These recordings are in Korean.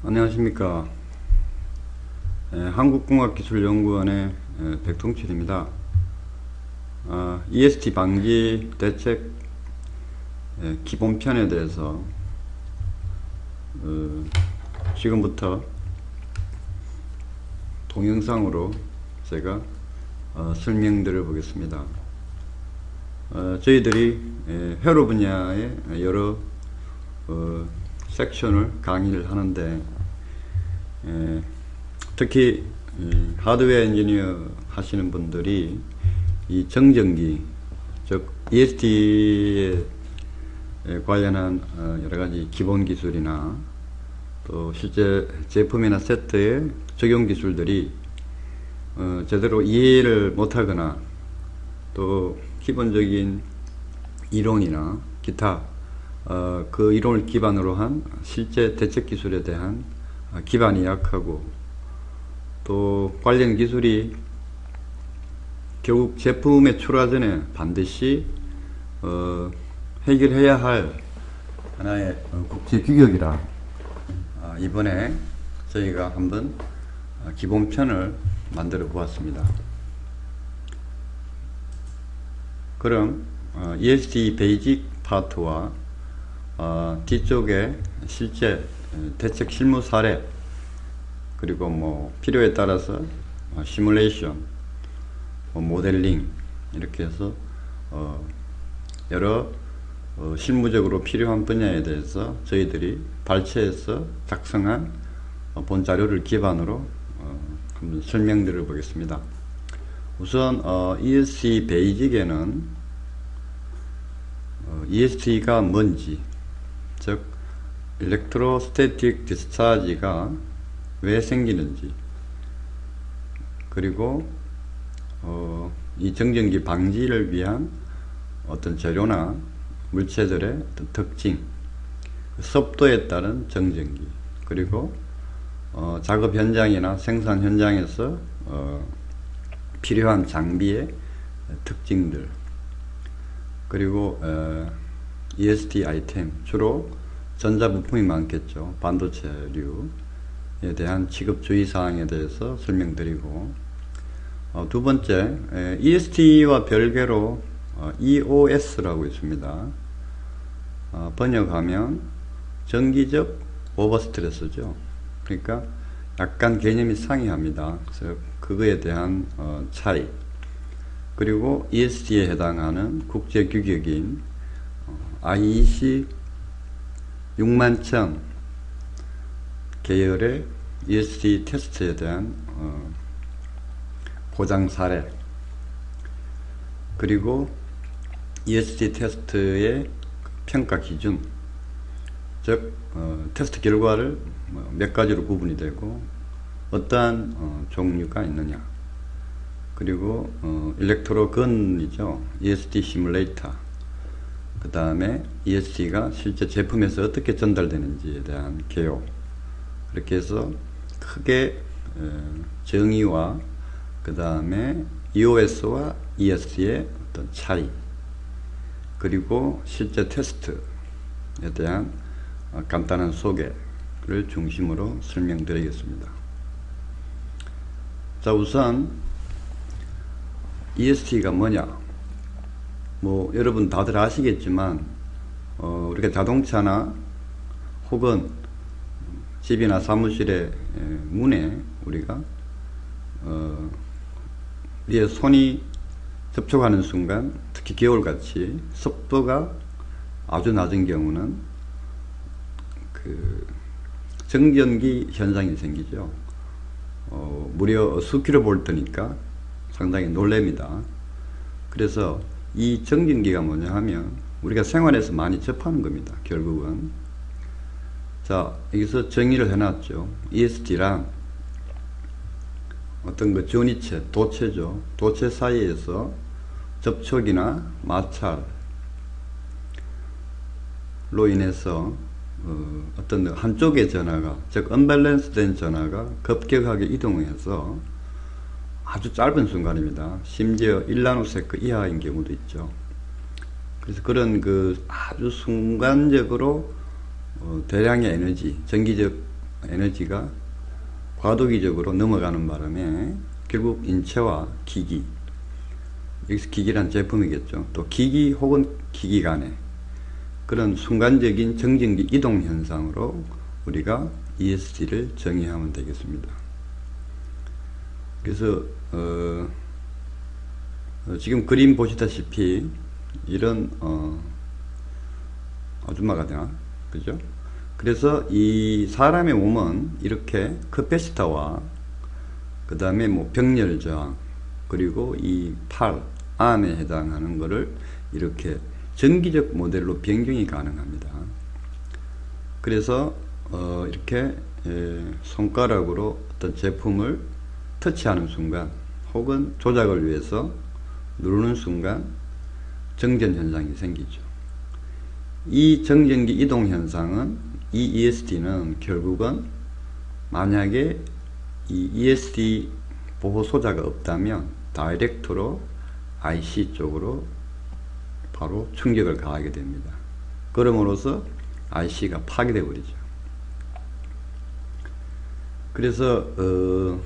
안녕하십니까. 한국공학기술연구원의 백통철입니다. EST 방지 대책 기본편에 대해서 지금부터 동영상으로 제가 설명드려 보겠습니다. 저희들이 회로 분야의 여러 섹션을 강의를 하는데, 특히 하드웨어 엔지니어 하시는 분들이 이 정전기, 즉 EST에 관련한 여러가지 기본 기술이나 또 실제 제품이나 세트의 적용 기술들이 제대로 이해를 못하거나, 또 기본적인 이론이나 기타 그 이론을 기반으로 한 실제 대책 기술에 대한 기반이 약하고, 또 관련 기술이 결국 제품의 출하 전에 반드시 해결해야 할 하나의 국제 규격이라 이번에 저희가 한번 기본편을 만들어 보았습니다. 그럼 EST 베이직 파트와 뒤쪽에 실제 대책 실무 사례, 그리고 뭐 필요에 따라서 시뮬레이션, 모델링, 이렇게 해서 여러 실무적으로 필요한 분야에 대해서 저희들이 발췌해서 작성한 본 자료를 기반으로 한번 설명드려 보겠습니다. 우선 EST 베이직에는 EST가 뭔지, 즉 일렉트로스태틱 디스차지가 왜 생기는지, 그리고 이 정전기 방지를 위한 어떤 재료나 물체들의 어떤 특징, 습도에 따른 정전기, 그리고 작업 현장이나 생산 현장에서 필요한 장비의 특징들, 그리고 EST 아이템, 주로 전자부품이 많겠죠. 반도체류에 대한 취급 주의사항에 대해서 설명드리고, 두 번째, EST와 별개로 EOS라고 있습니다. 번역하면 전기적 오버스트레스죠. 그러니까 약간 개념이 상이합니다. 그래서 그거에 대한 차이, 그리고 EST에 해당하는 국제 규격인 IEC 60000 계열의 EST 테스트에 대한 고장 사례, 그리고 EST 테스트의 평가 기준, 즉 테스트 결과를 몇 가지로 구분이 되고 어떠한 종류가 있느냐, 그리고 일렉트로 건이죠. EST 시뮬레이터, 그 다음에 EST가 실제 제품에서 어떻게 전달되는지에 대한 개요, 이렇게 해서 크게 정의와 그 다음에 EOS와 EST의 어떤 차이, 그리고 실제 테스트에 대한 간단한 소개를 중심으로 설명드리겠습니다. 자, 우선 EST가 뭐냐, 뭐 여러분 다들 아시겠지만 우리가 자동차나 혹은 집이나 사무실의 문에 우리가 우리의 손이 접촉하는 순간, 특히 겨울같이 습도가 아주 낮은 경우는 그 정전기 현상이 생기죠. 무려 수킬로볼트니까 상당히 놀랍니다. 그래서 이 정전기가 뭐냐 하면 우리가 생활에서 많이 접하는 겁니다, 결국은. 자, 여기서 정의를 해놨죠. EST란 어떤 그 전이체, 도체죠. 도체 사이에서 접촉이나 마찰로 인해서 어떤 한쪽의 전하가, 즉 언밸런스 된 전하가 급격하게 이동해서 아주 짧은 순간입니다. 심지어 1나노세컨드 이하인 경우도 있죠. 그래서 그런 그 아주 순간적으로 대량의 에너지, 전기적 에너지가 과도기적으로 넘어가는 바람에 결국 인체와 기기, 여기서 기기란 제품이겠죠. 또 기기 혹은 기기 간의 그런 순간적인 정전기 이동 현상으로 우리가 ESD를 정의하면 되겠습니다. 그래서 지금 그림 보시다시피 이런 아줌마가 되나? 그죠? 그래서 이 사람의 몸은 이렇게 커패시터와 그 다음에 뭐 병렬 저항 그리고 이 팔, 암에 해당하는 것을 이렇게 전기적 모델로 변경이 가능합니다. 그래서 이렇게 손가락으로 어떤 제품을 터치하는 순간 혹은 조작을 위해서 누르는 순간 정전 현상이 생기죠. 이 정전기 이동 현상은 이 ESD는 결국은 만약에 이 ESD 보호 소자가 없다면 다이렉트로 IC 쪽으로 바로 충격을 가하게 됩니다. 그럼으로써 IC가 파괴되어 버리죠. 그래서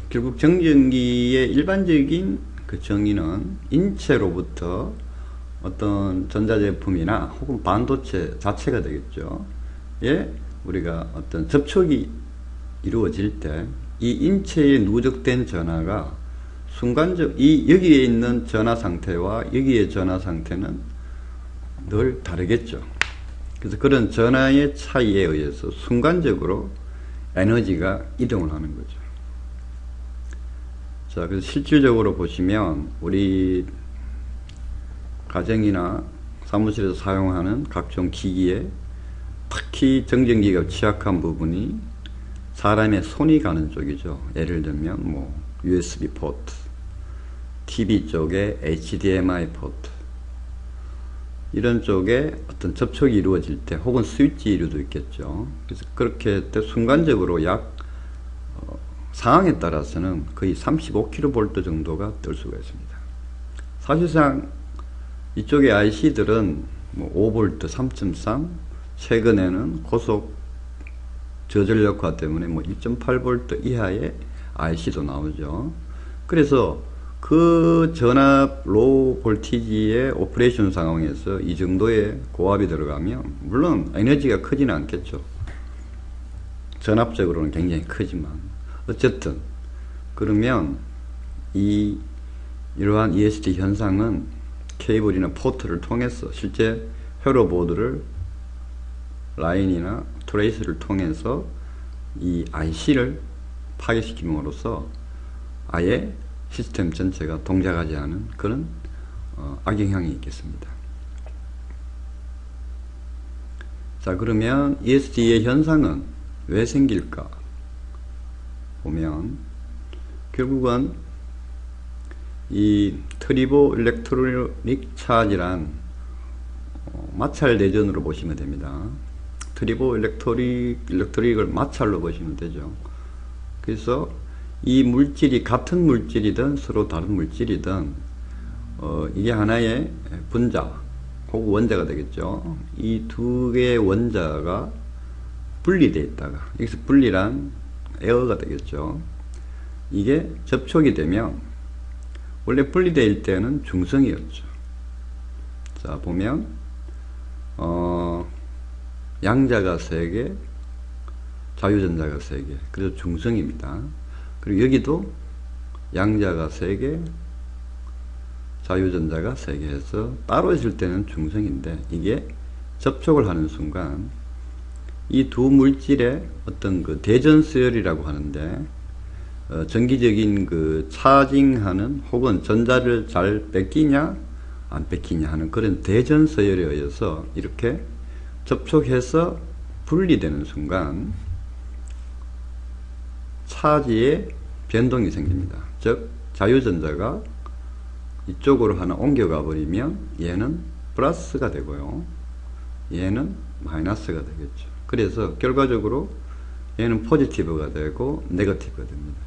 결국 정전기의 일반적인 그 정의는 인체로부터 어떤 전자제품이나 혹은 반도체 자체가 되겠죠. 예, 우리가 어떤 접촉이 이루어질 때 이 인체에 누적된 전하가 순간적 여기에 있는 전하 상태와 여기의 전하 상태는 늘 다르겠죠. 그래서 그런 전하의 차이에 의해서 순간적으로 에너지가 이동을 하는 거죠. 자, 그래서 실질적으로 보시면 우리 가정이나 사무실에서 사용하는 각종 기기에 특히 정전기가 취약한 부분이 사람의 손이 가는 쪽이죠. 예를 들면 뭐 USB 포트, TV 쪽에 HDMI 포트, 이런 쪽에 어떤 접촉이 이루어질 때 혹은 스위치 이루도 있겠죠. 그래서 그렇게 할 때 순간적으로 약 상황에 따라서는 거의 35kV 정도가 뜰 수가 있습니다. 사실상 이쪽의 IC들은 뭐 5V, 3.3, 최근에는 고속 저전력화 때문에 뭐 1.8V 이하의 IC도 나오죠. 그래서 그 전압 로우 볼티지의 오퍼레이션 상황에서 이 정도의 고압이 들어가면 물론 에너지가 크지는 않겠죠. 전압적으로는 굉장히 크지만 어쨌든 그러면 이러한 ESD 현상은 케이블이나 포트를 통해서 실제 회로보드를 라인이나 트레이스를 통해서 이 IC를 파괴시킴으로써 아예 시스템 전체가 동작하지 않은 그런 악영향이 있겠습니다. 자, 그러면 ESD의 현상은 왜 생길까 보면 결국은 이 트리보 일렉트로닉 차지란 마찰 대전으로 보시면 됩니다. 트리보 일렉트릭을 마찰로 보시면 되죠. 그래서 이 물질이 같은 물질이든 서로 다른 물질이든 이게 하나의 분자 혹은 원자가 되겠죠. 이 두 개의 원자가 분리되어 있다가 여기서 분리란 에어가 되겠죠. 이게 접촉이 되면 원래 분리되어 있을 때는 중성이었죠. 자, 보면 양자가 3개, 자유전자가 3개, 그래서 중성입니다. 그리고 여기도 양자가 3개, 자유전자가 3개 해서 따로 있을 때는 중성인데 이게 접촉을 하는 순간 이 두 물질의 어떤 그 대전서열이라고 하는데 전기적인 그 차징하는 혹은 전자를 잘 뺏기냐 안 뺏기냐 하는 그런 대전서열에 의해서 이렇게 접촉해서 분리되는 순간 차지의 변동이 생깁니다. 즉 자유전자가 이쪽으로 하나 옮겨가 버리면 얘는 플러스가 되고요, 얘는 마이너스가 되겠죠. 그래서 결과적으로 얘는 포지티브가 되고 네거티브가 됩니다.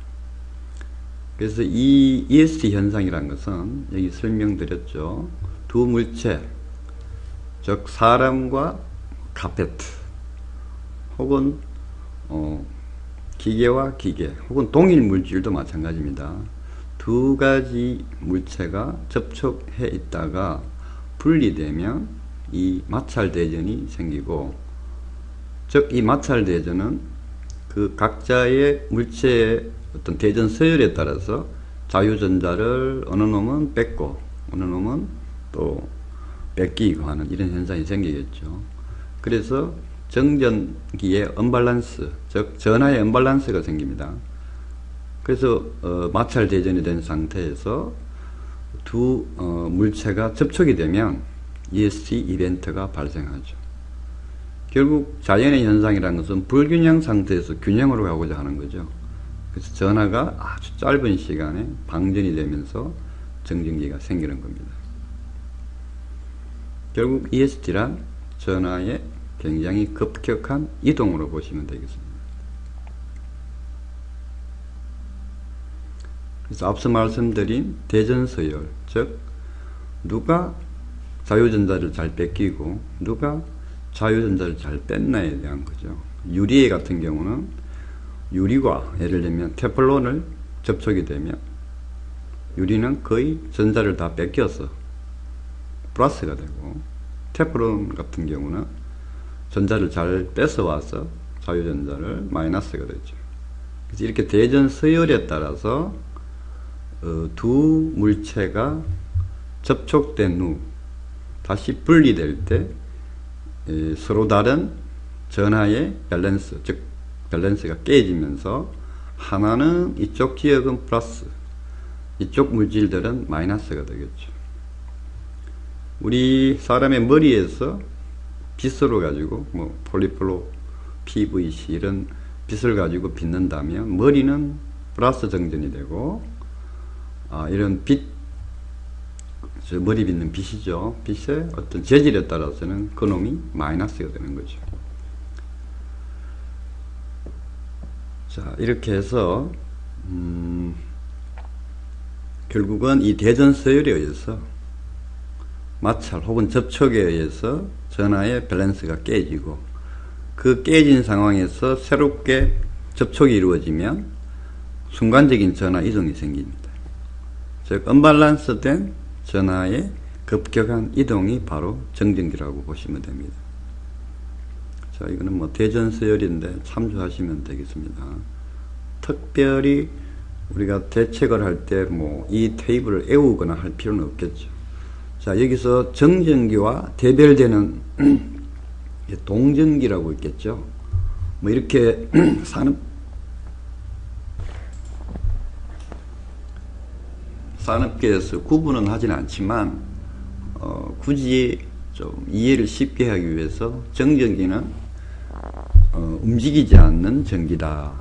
그래서 이 ESD 현상이라는 것은 여기 설명드렸죠. 두 물체, 즉 사람과 카페트 혹은 기계와 기계 혹은 동일 물질도 마찬가지입니다. 두 가지 물체가 접촉해 있다가 분리되면 이 마찰대전이 생기고, 즉 이 마찰대전은 그 각자의 물체의 어떤 대전 서열에 따라서 자유전자를 어느 놈은 뺏고 어느 놈은 또 뺏기고 하는 이런 현상이 생기겠죠. 그래서 정전기의 언밸런스, 즉 전하의 언밸런스가 생깁니다. 그래서 마찰 대전이 된 상태에서 두 물체가 접촉이 되면 EST 이벤트가 발생하죠. 결국 자연의 현상이라는 것은 불균형 상태에서 균형으로 가고자 하는 거죠. 그래서 전하가 아주 짧은 시간에 방전이 되면서 정전기가 생기는 겁니다. 결국 EST란 전하의 굉장히 급격한 이동으로 보시면 되겠습니다. 그래서 앞서 말씀드린 대전서열, 즉 누가 자유전자를 잘 뺏기고 누가 자유전자를 잘 뺐나에 대한 거죠. 유리 같은 경우는 유리과 예를 들면 테플론을 접촉이 되면 유리는 거의 전자를 다 뺏겨서 플러스가 되고, 테플론 같은 경우는 전자를 잘 뺏어와서 자유전자를 마이너스가 되죠. 그래서 이렇게 대전 서열에 따라서 두 물체가 접촉된 후 다시 분리될 때 서로 다른 전하의 밸런스, 즉 밸런스가 깨지면서 하나는 이쪽 지역은 플러스, 이쪽 물질들은 마이너스가 되겠죠. 우리 사람의 머리에서 빗으로 가지고 뭐 폴리플로, PVC 이런 빗을 가지고 빗는다면 머리는 플러스 정전이 되고, 이런 빗, 머리 빗는 빗이죠. 빗의 어떤 재질에 따라서는 그놈이 마이너스가 되는 거죠. 자, 이렇게 해서 결국은 이 대전 서열에 의해서 마찰 혹은 접촉에 의해서 전하의 밸런스가 깨지고, 그 깨진 상황에서 새롭게 접촉이 이루어지면 순간적인 전하 이동이 생깁니다. 즉 언밸런스 된 전하의 급격한 이동이 바로 정전기라고 보시면 됩니다. 자, 이거는 뭐 대전 서열인데 참조하시면 되겠습니다. 특별히 우리가 대책을 할 때 뭐 이 테이블을 외우거나 할 필요는 없겠죠. 자, 여기서 정전기와 대별되는 동전기라고 있겠죠. 뭐 이렇게 산업계에서 구분은 하지는 않지만 굳이 좀 이해를 쉽게 하기 위해서 정전기는 움직이지 않는 전기다.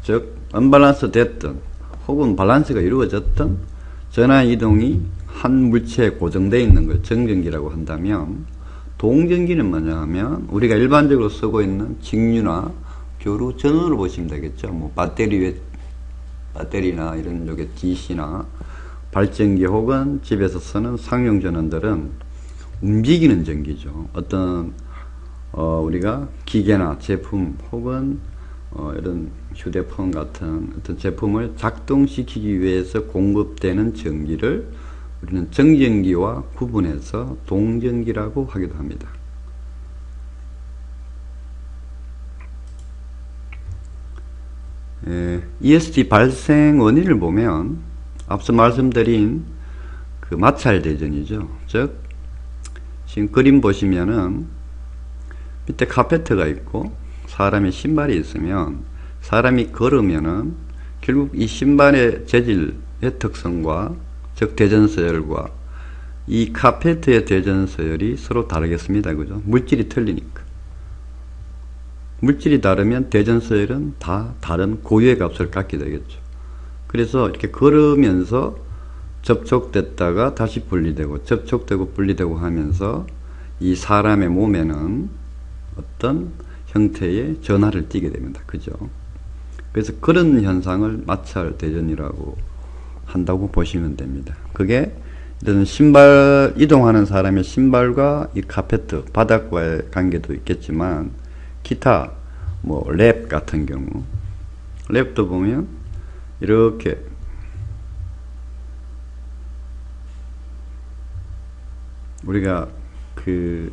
즉 언밸런스 됐든 혹은 밸런스가 이루어졌든 전하 이동이 한 물체에 고정되어 있는 걸 정전기라고 한다면, 동전기는 뭐냐 하면 우리가 일반적으로 쓰고 있는 직류나 교류 전원으로 보시면 되겠죠. 뭐 배터리나 이런 쪽에 DC나 발전기 혹은 집에서 쓰는 상용 전원들은 움직이는 전기죠. 어떤 우리가 기계나 제품 혹은 이런 휴대폰 같은 어떤 제품을 작동시키기 위해서 공급되는 전기를 우리는 정전기와 구분해서 동전기라고 하기도 합니다. EST 발생 원인을 보면 앞서 말씀드린 그 마찰 대전이죠. 즉 지금 그림 보시면은 밑에 카페트가 있고 사람의 신발이 있으면 사람이 걸으면은 결국 이 신발의 재질의 특성과, 즉 대전서열과 이 카페트의 대전서열이 서로 다르겠습니다. 그죠? 물질이 틀리니까. 물질이 다르면 대전서열은 다 다른 고유의 값을 갖게 되겠죠. 그래서 이렇게 걸으면서 접촉됐다가 다시 분리되고 접촉되고 분리되고 하면서 이 사람의 몸에는 어떤 형태의 전하를 띠게 됩니다. 그죠? 그래서 그런 현상을 마찰 대전이라고 한다고 보시면 됩니다. 그게 이런 신발, 이동하는 사람의 신발과 이 카페트, 바닥과의 관계도 있겠지만 기타 뭐 랩 같은 경우, 랩도 보면 이렇게 우리가 그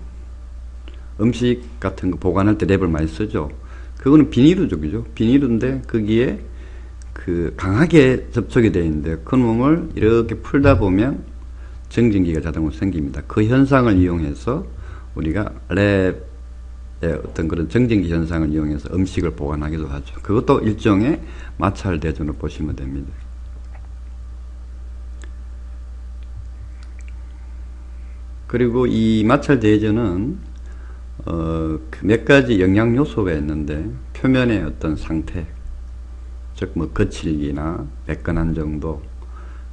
음식 같은 거 보관할 때 랩을 많이 쓰죠. 그거는 비닐이죠, 그죠? 비닐인데 거기에 그 강하게 접촉이 되어 있는데 그 놈을 이렇게 풀다 보면 정전기가 자동으로 생깁니다. 그 현상을 이용해서 우리가 랩의 어떤 그런 정전기 현상을 이용해서 음식을 보관하기도 하죠. 그것도 일종의 마찰 대전으로 보시면 됩니다. 그리고 이 마찰 대전은 그 몇 가지 영양 요소가 있는데 표면의 어떤 상태, 즉 뭐 거칠기나 매끈한 정도,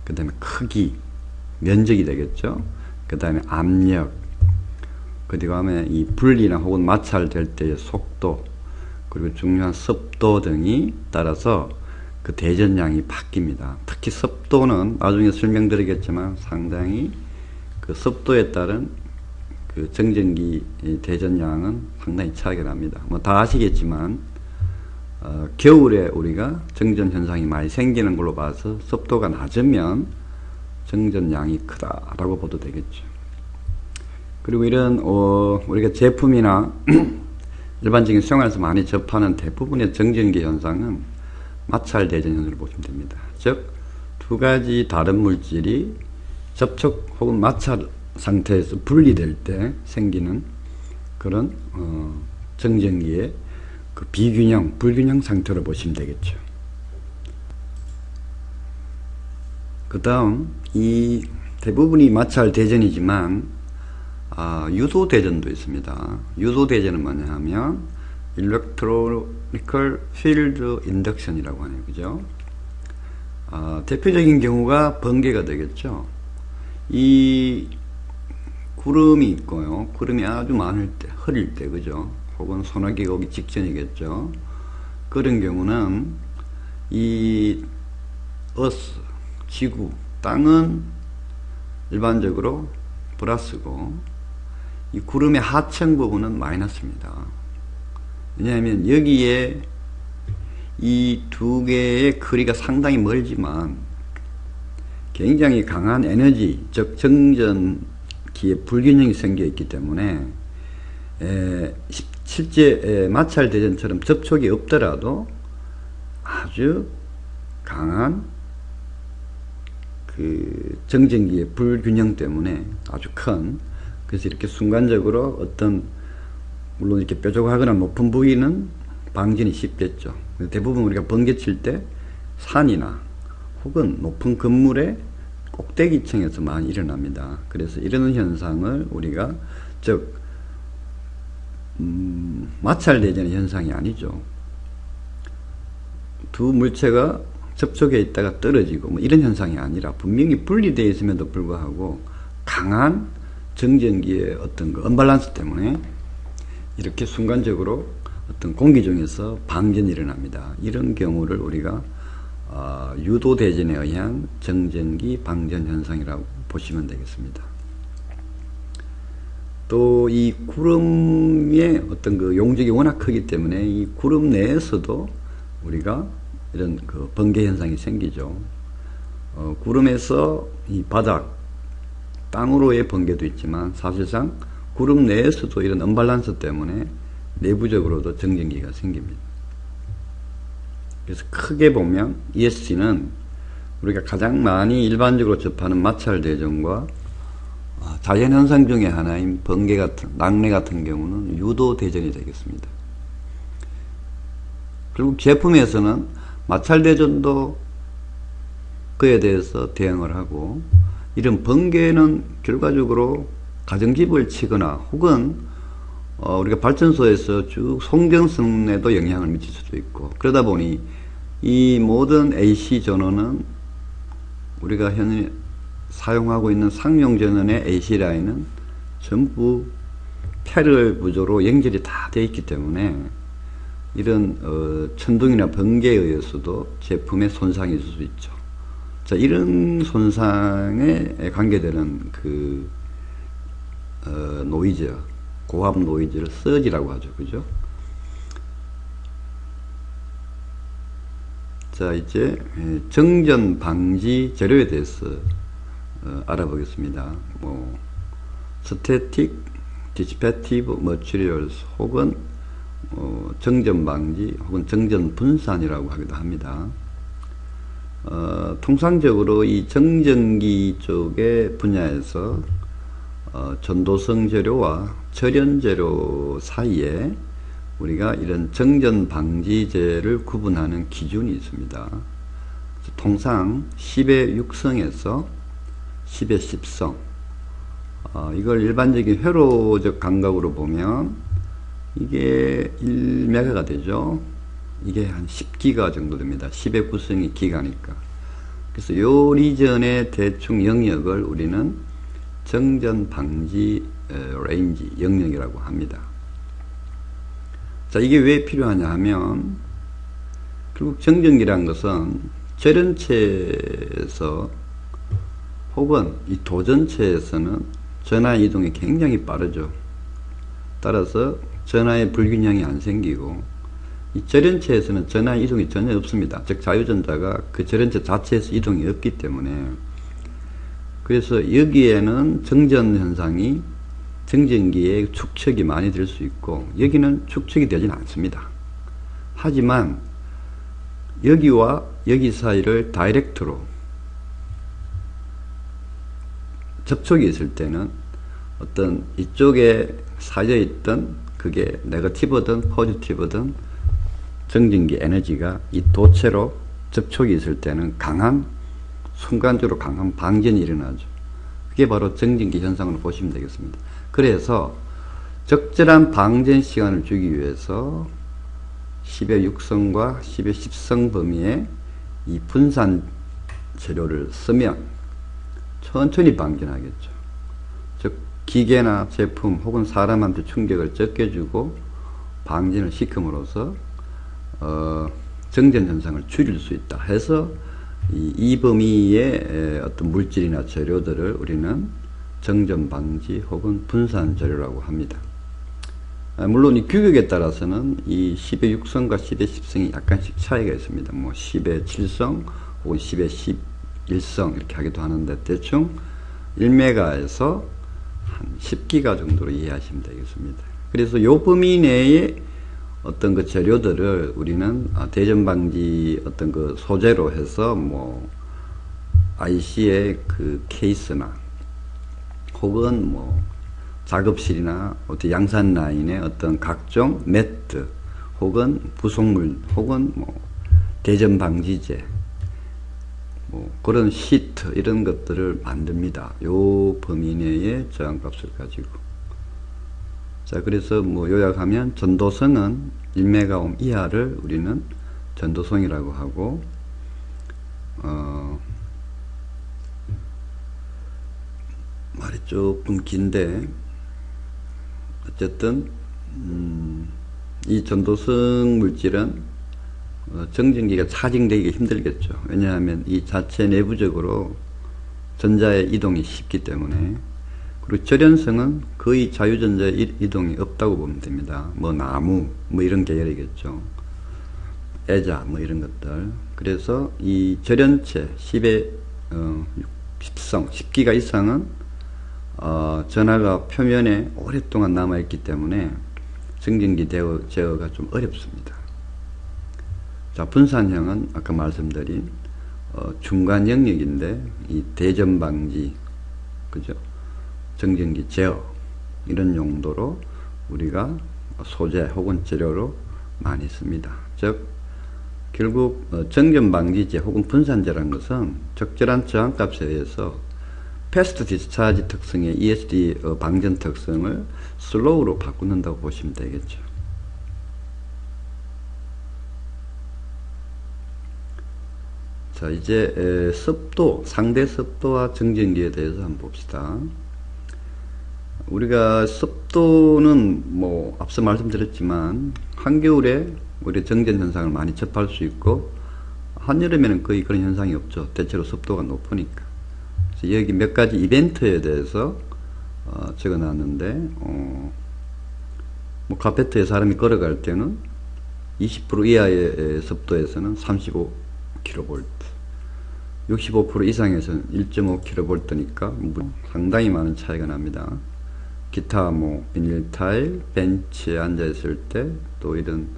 그 다음에 크기, 면적이 되겠죠. 그 다음에 압력, 그 다음에 이 분리나 혹은 마찰될 때의 속도, 그리고 중요한 습도 등이 따라서 그 대전량이 바뀝니다. 특히 습도는 나중에 설명드리겠지만 상당히 그 습도에 따른 그 정전기 대전량은 상당히 차이가 납니다. 뭐 다 아시겠지만 겨울에 우리가 정전 현상이 많이 생기는 걸로 봐서 습도가 낮으면 정전량이 크다라고 봐도 되겠죠. 그리고 이런 우리가 제품이나 일반적인 생활에서 많이 접하는 대부분의 정전기 현상은 마찰 대전 현상을 보시면 됩니다. 즉 두 가지 다른 물질이 접촉 혹은 마찰 상태에서 분리될 때 생기는 그런 정전기의 그 비균형, 불균형 상태로 보시면 되겠죠. 그 다음 이 대부분이 마찰 대전이지만 유도 대전도 있습니다. 유도 대전은 뭐냐 하면 Electrical Field Induction이라고 하네요. 그죠? 대표적인 경우가 번개가 되겠죠. 이 구름이 있고요. 구름이 아주 많을 때, 흐릴 때, 그죠? 혹은 소나기가 오기 직전이겠죠. 그런 경우는 이 지구, 땅은 일반적으로 플러스고 이 구름의 하층 부분은 마이너스입니다. 왜냐하면 여기에 이 두 개의 거리가 상당히 멀지만 굉장히 강한 에너지, 즉 정전기의 불균형이 생겨 있기 때문에 실제 마찰 대전처럼 접촉이 없더라도 아주 강한 그 정전기의 불균형 때문에 아주 큰, 그래서 이렇게 순간적으로 어떤 물론 이렇게 뾰족하거나 높은 부위는 방전이 쉽겠죠. 대부분 우리가 번개 칠 때 산이나 혹은 높은 건물의 꼭대기층에서 많이 일어납니다. 그래서 이런 현상을 우리가 즉 마찰되는 현상이 아니죠. 두 물체가 접촉해 있다가 떨어지고 뭐 이런 현상이 아니라 분명히 분리되어 있음에도 불구하고 강한 정전기의 어떤 그 언밸런스 때문에 이렇게 순간적으로 어떤 공기 중에서 방전이 일어납니다. 이런 경우를 우리가 유도대전에 의한 정전기 방전 현상이라고 보시면 되겠습니다. 또 이 구름의 어떤 그 용적이 워낙 크기 때문에 이 구름 내에서도 우리가 이런 그 번개 현상이 생기죠. 구름에서 이 바닥, 땅으로의 번개도 있지만 사실상 구름 내에서도 이런 언밸런스 때문에 내부적으로도 정전기가 생깁니다. 그래서 크게 보면 ESC는 우리가 가장 많이 일반적으로 접하는 마찰 대전과 자연현상 중에 하나인 번개 같은, 낙뢰 같은 경우는 유도 대전이 되겠습니다. 그리고 제품에서는 마찰 대전도 그에 대해서 대응을 하고, 이런 번개는 결과적으로 가정집을 치거나 혹은 우리가 발전소에서 쭉 송전선에도 영향을 미칠 수도 있고, 그러다 보니 이 모든 AC 전원은 우리가 현재 사용하고 있는 상용 전원의 AC 라인은 전부 패럴 구조로 연결이 다 되어 있기 때문에 이런 천둥이나 번개에 의해서도 제품에 손상이 있을 수 있죠. 자, 이런 손상에 관계되는 그 노이즈, 고압 노이즈를 서지라고 하죠. 그죠? 자, 이제 정전 방지 재료에 대해서 알아보겠습니다. 뭐 스태틱 디시패티브 머티리얼스 혹은 정전 방지 혹은 정전 분산이라고 하기도 합니다. 통상적으로 이 정전기 쪽의 분야에서 전도성 재료와 절연 재료 사이에 우리가 이런 정전 방지제를 구분하는 기준이 있습니다. 통상 10의 6성에서 10의 10성, 이걸 일반적인 회로적 감각으로 보면 이게 1메가가 되죠. 이게 한 10기가 정도 됩니다. 10의 9성이 기가니까. 그래서 요 리전의 대충 영역을 우리는 정전 방지 레인지 영역이라고 합니다. 자, 이게 왜 필요하냐 하면 결국 정전기란 것은 절연체에서 혹은 이 도전체에서는 전하 이동이 굉장히 빠르죠. 따라서 전하의 불균형이 안 생기고, 이 절연체에서는 전하 이동이 전혀 없습니다. 즉 자유전자가 그 절연체 자체에서 이동이 없기 때문에, 그래서 여기에는 정전 현상이 정전기의 축척이 많이 될 수 있고, 여기는 축척이 되진 않습니다. 하지만 여기와 여기 사이를 다이렉트로 접촉이 있을 때는 어떤 이쪽에 쌓여 있던 그게 네거티브든 포지티브든 정전기 에너지가 이 도체로 접촉이 있을 때는 순간적으로 강한 방전이 일어나죠. 그게 바로 정전기 현상으로 보시면 되겠습니다. 그래서 적절한 방전 시간을 주기 위해서 10의 6성과 10의 10성 범위의 이 분산 재료를 쓰면 천천히 방전하겠죠. 즉 기계나 제품 혹은 사람한테 충격을 적게 주고 방전을 시킴으로써 정전 현상을 줄일 수 있다 해서 이 범위의 어떤 물질이나 재료들을 우리는 정전 방지 혹은 분산 재료라고 합니다. 물론 이 규격에 따라서는 이 10의 6성과 10의 10성이 약간씩 차이가 있습니다. 뭐 10의 7성 혹은 10의 11성 이렇게 하기도 하는데, 대충 1메가에서 한 10기가 정도로 이해하시면 되겠습니다. 그래서 요 범위 내에 어떤 그 재료들을 우리는 대전 방지 어떤 그 소재로 해서 뭐 IC의 그 케이스나 혹은 뭐 작업실이나 어떤 양산 라인의 어떤 각종 매트 혹은 부속물 혹은 뭐 대전 방지제 뭐 그런 시트 이런 것들을 만듭니다. 요 범위 내의 저항값을 가지고. 자, 그래서 뭐 요약하면 전도성은 1메가옴 이하를 우리는 전도성이라고 하고, 말이 조금 긴데 어쨌든 이 전도성 물질은 정전기가 차징되기 힘들겠죠. 왜냐하면 이 자체 내부적으로 전자의 이동이 쉽기 때문에. 그리고 절연성은 거의 자유전자의 이동이 없다고 보면 됩니다. 뭐 나무 뭐 이런 계열이겠죠. 애자 뭐 이런 것들. 그래서 이 절연체 10의 10성 10기가 이상은 전하가 표면에 오랫동안 남아있기 때문에 정전기 제어가 좀 어렵습니다. 자, 분산형은 아까 말씀드린 중간 영역인데, 이 대전 방지, 그죠? 정전기 제어 이런 용도로 우리가 소재 혹은 재료로 많이 씁니다. 즉 결국 정전 방지제 혹은 분산제라는 것은 적절한 저항값에 의해서 패스트 디스차지 특성의 ESD 방전 특성을 슬로우로 바꾼다고 보시면 되겠죠. 자, 이제 습도, 상대 습도와 정전기에 대해서 한번 봅시다. 우리가 습도는 뭐 앞서 말씀드렸지만 한겨울에 우리 정전 현상을 많이 접할 수 있고, 한여름에는 거의 그런 현상이 없죠. 대체로 습도가 높으니까. 그래서 여기 몇 가지 이벤트에 대해서 적어놨는데, 뭐 카페트에 사람이 걸어갈 때는 20% 이하의 습도에서는 35 65kV, 65% 이상에서는 1.5kV니까 상당히 많은 차이가 납니다. 기타 비닐 타일, 벤치에 앉아있을 때, 또 이런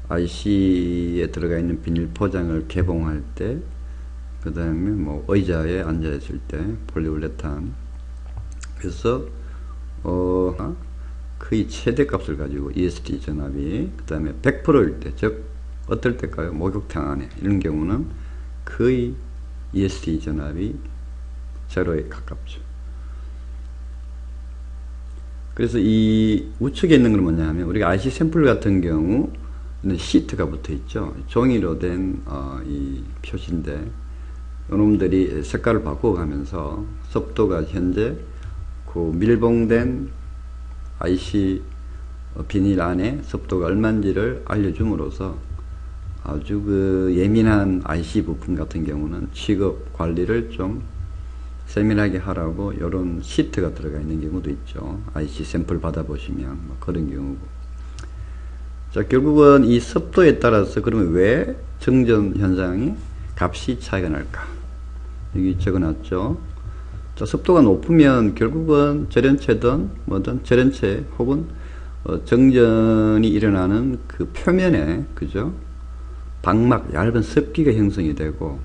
IC에 들어가 있는 비닐 포장을 개봉할 때, 그 다음에 의자에 앉아있을 때, 폴리우레탄. 그래서, 거의 최대값을 가지고 ESD 전압이, 그 다음에 100%일 때, 즉, 어떨 때일까요? 목욕탕 안에. 이런 경우는 거의 ESD 전압이 제로에 가깝죠. 그래서 이 우측에 있는 건 뭐냐 하면, 우리가 IC 샘플 같은 경우, 시트가 붙어 있죠. 종이로 된, 이 표시인데, 이놈들이 색깔을 바꿔가면서 습도가 현재 그 밀봉된 IC 비닐 안에 습도가 얼마인지를 알려줌으로써 아주 그 예민한 IC 부품 같은 경우는 취급 관리를 좀 세밀하게 하라고 이런 시트가 들어가 있는 경우도 있죠. IC 샘플 받아보시면 그런 경우고. 자, 결국은 이 습도에 따라서 그러면 왜 정전 현상이 값이 차이가 날까? 여기 적어놨죠. 자, 습도가 높으면 결국은 절연체든 뭐든 절연체 혹은 정전이 일어나는 그 표면에, 그죠? 방막, 얇은 습기가 형성이 되고,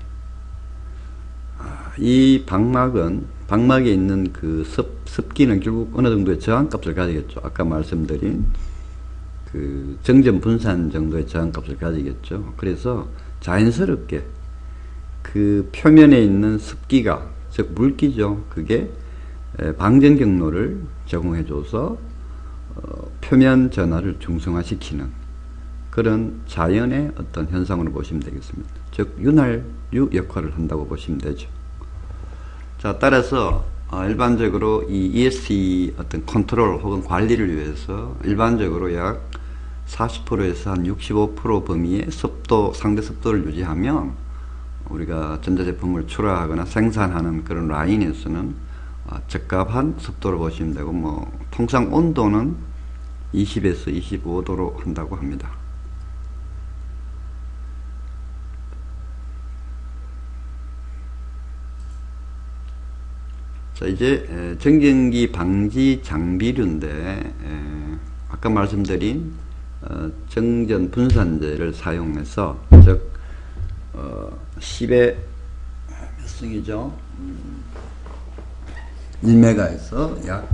이 방막에 있는 그 습기는 결국 어느 정도의 저항값을 가지겠죠. 아까 말씀드린 그 정전 분산 정도의 저항값을 가지겠죠. 그래서 자연스럽게 그 표면에 있는 습기가, 즉 물기죠. 그게 방전 경로를 제공해줘서 표면 전하를 중성화시키는 그런 자연의 어떤 현상으로 보시면 되겠습니다. 즉 윤활유 역할을 한다고 보시면 되죠. 자, 따라서 일반적으로 이 ESD 어떤 컨트롤 혹은 관리를 위해서 일반적으로 약 40%에서 한 65% 범위의 습도, 상대 습도를 유지하면 우리가 전자제품을 출하하거나 생산하는 그런 라인에서는 적합한 습도로 보시면 되고, 통상 온도는 20에서 25도로 한다고 합니다. 자, 이제 정전기 방지 장비류인데, 아까 말씀드린 정전 분산제를 사용해서, 즉 10의 몇 승이죠? 1메가에서 약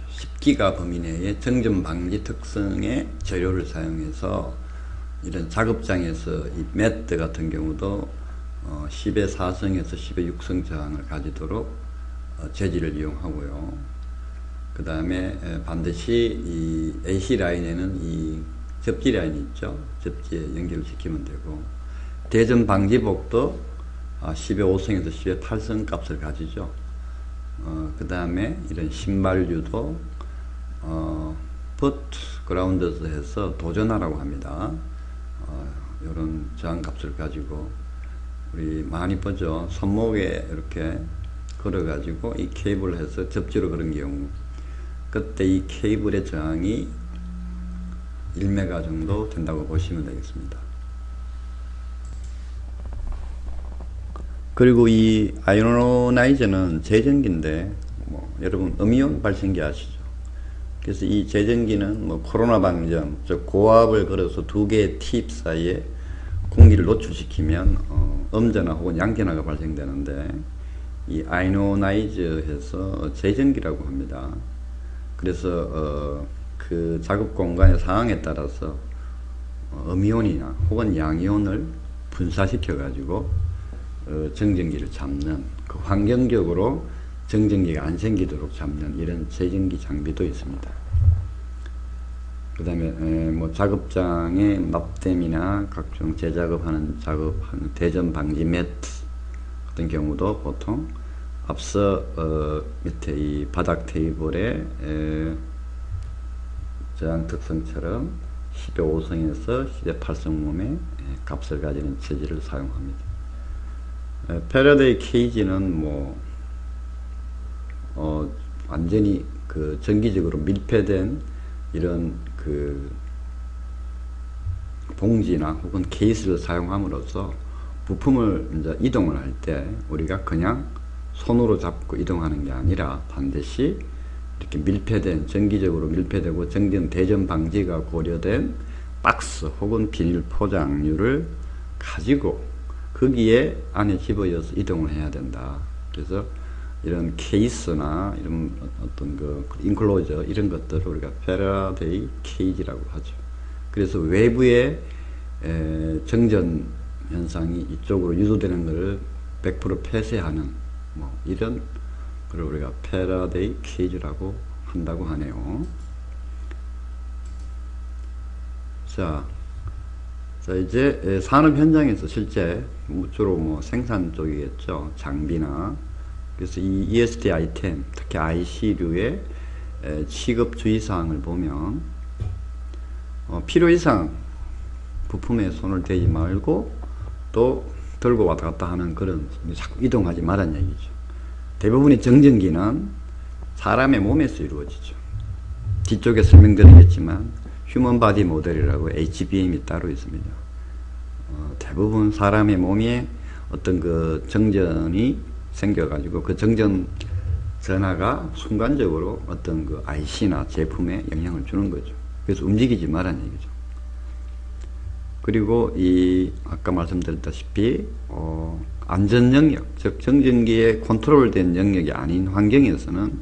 10기가 범위 내의 정전 방지 특성의 재료를 사용해서 이런 작업장에서 이 매트 같은 경우도 10의 4성에서 10의 6성 저항을 가지도록 재질을 이용하고요. 그 다음에 반드시 이 AC 라인에는 이 접지 라인이 있죠. 접지에 연결을 시키면 되고, 대전 방지복도 10의 5성에서 10의 8성 값을 가지죠. 그 다음에 이런 신발류도 풋 그라운드에서 해서 도전하라고 합니다. 이런 저항 값을 가지고 우리 많이 보죠. 손목에 이렇게 걸어 가지고 이 케이블을 해서 접지로 그런 경우, 그때 이 케이블의 저항이 1메가 정도 된다고 보시면 되겠습니다. 그리고 이 아이오나이저는 제전기인데, 여러분 음이온 발생기 아시죠? 그래서 이 제전기는 코로나 방전, 즉 고압을 걸어서 두 개의 팁 사이에 공기를 노출시키면 음전화 혹은 양전화가 발생되는데, 이 아이오나이저에서 제전기라고 합니다. 그래서 그 작업 공간의 상황에 따라서 음이온이나 혹은 양이온을 분사시켜 가지고 정전기를 잡는, 그 환경적으로 정전기가 안 생기도록 잡는 이런 제전기 장비도 있습니다. 그 다음에 작업장의 납땜이나 각종 재작업하는 대전 방지 매트 같은 경우도 보통 앞서 밑에 이 바닥 테이블의 저항 특성처럼 10의 5성에서 10의 8성 몸의 값을 가지는 재질을 사용합니다. 패러데이 케이지는 완전히 그 전기적으로 밀폐된 이런 그 봉지나 혹은 케이스를 사용함으로써 부품을 이제 이동을 할 때 우리가 그냥 손으로 잡고 이동하는 게 아니라 반드시 이렇게 밀폐된, 정기적으로 밀폐되고 정전 대전 방지가 고려된 박스 혹은 비닐 포장류를 가지고 거기에 안에 집어넣어서 이동을 해야 된다. 그래서 이런 케이스나 이런 어떤 그 인클로저 이런 것들을 우리가 패러데이 케이지라고 하죠. 그래서 외부에 정전 현상이 이쪽으로 유도되는 것을 100% 폐쇄하는 뭐 이런 걸 우리가 패러데이 케이지라고 한다고 하네요. 자 이제 산업 현장에서 실제 주로 뭐 생산 쪽이겠죠. 장비나. 그래서 이 ESD 아이템, 특히 IC류의 취급 주의사항을 보면 필요 이상 부품에 손을 대지 말고 또 들고 왔다 갔다 하는 그런 자꾸 이동하지 말라는 얘기죠. 대부분의 정전기는 사람의 몸에서 이루어지죠. 뒤쪽에 설명드리겠지만 휴먼 바디 모델이라고 HBM이 따로 있습니다. 대부분 사람의 몸에 어떤 그 정전이 생겨가지고 그 정전 전하가 순간적으로 어떤 그 IC나 제품에 영향을 주는 거죠. 그래서 움직이지 말라는 얘기죠. 그리고 이 아까 말씀드렸다시피 안전 영역, 즉 정전기의 컨트롤된 영역이 아닌 환경에서는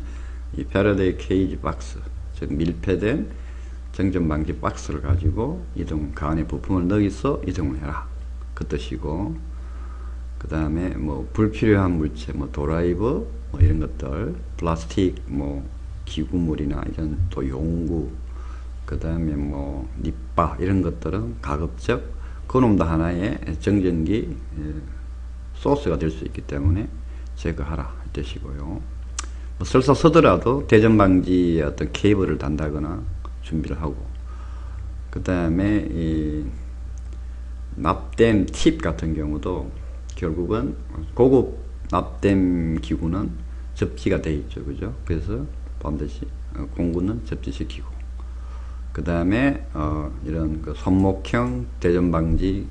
이 패러데이 케이지 박스, 즉 밀폐된 정전 방지 박스를 가지고 그 안에 부품을 넣어서 이동을 해라. 그 뜻이고, 그 다음에 뭐 불필요한 물체, 뭐 드라이버, 뭐 이런 것들, 플라스틱, 뭐 기구물이나 이런 또 용구, 그 다음에 뭐 립바 이런 것들은 가급적 그놈도 하나의 정전기 소스가 될 수 있기 때문에 제거하라 할 뜻이고요. 뭐 설사 서더라도 대전 방지에 어떤 케이블을 단다거나 준비를 하고, 그 다음에 이 납땜 팁 같은 경우도 결국은 고급 납땜 기구는 접지가 되어 있죠, 그죠? 그래서 반드시 공구는 접지시키고, 그 다음에 이런 그 손목형 대전 방지